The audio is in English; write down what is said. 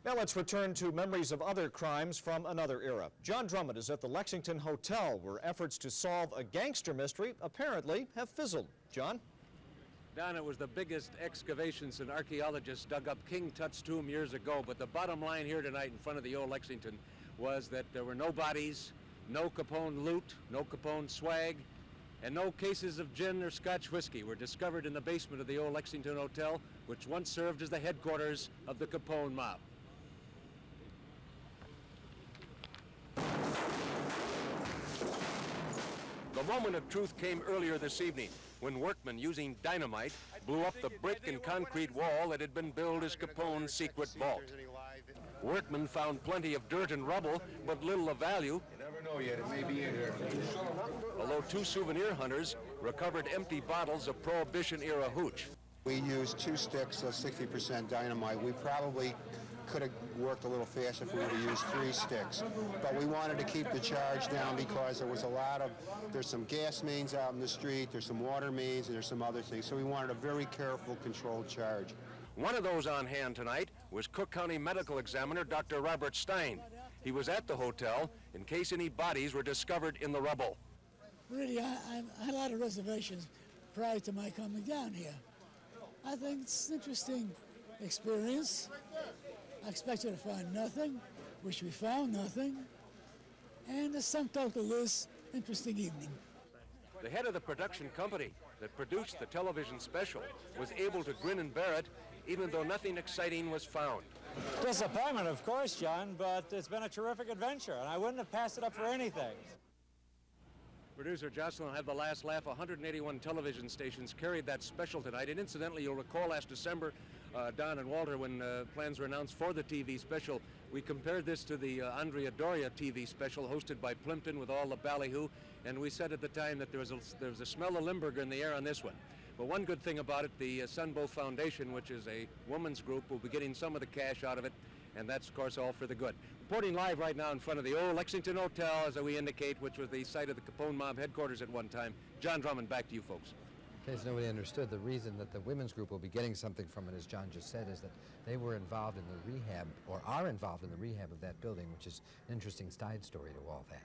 Now let's return to memories of other crimes from another era. John Drummond is at the Lexington Hotel, where efforts to solve a gangster mystery apparently have fizzled. John? Don, it was the biggest excavations and archaeologists dug up King Tut's tomb years ago, but the bottom line here tonight in front of the old Lexington was that there were no bodies, no Capone loot, no Capone swag, and no cases of gin or Scotch whiskey were discovered in the basement of the old Lexington Hotel, which once served as the headquarters of the Capone mob. The moment of truth came earlier this evening when workmen using dynamite blew up the brick and concrete wall that had been billed as Capone's secret vault. Workmen found plenty of dirt and rubble, but little of value. You never know yet, it may be in here. Although two souvenir hunters recovered empty bottles of Prohibition-era hooch. We used 2 sticks of 60% dynamite. We probably could have worked a little faster if we would have used 3 sticks. But we wanted to keep the charge down because there was there's some gas mains out in the street, there's some water mains, and there's some other things. So we wanted a very careful, controlled charge. One of those on hand tonight was Cook County Medical Examiner Dr. Robert Stein. He was at the hotel in case any bodies were discovered in the rubble. Really, I had a lot of reservations prior to my coming down here. I think it's an interesting experience. I expected to find nothing, which we found nothing, and the sum total is interesting evening. The head of the production company that produced the television special was able to grin and bear it, even though nothing exciting was found. Disappointment, of course, John, but it's been a terrific adventure, and I wouldn't have passed it up for anything. Producer Jocelyn will have the last laugh. 181 television stations carried that special tonight. And incidentally, you'll recall last December, Don and Walter, when plans were announced for the TV special, we compared this to the Andrea Doria TV special hosted by Plimpton with all the ballyhoo. And we said at the time that there was a smell of Limburger in the air on this one. But one good thing about it, the Sunbow Foundation, which is a women's group, will be getting some of the cash out of it. And that's, of course, all for the good. Reporting live right now in front of the old Lexington Hotel, as we indicate, which was the site of the Capone mob headquarters at one time. John Drummond, back to you folks. In case nobody understood, the reason that the women's group will be getting something from it, as John just said, is that they were involved in the rehab, or are involved in the rehab of that building, which is an interesting side story to all that.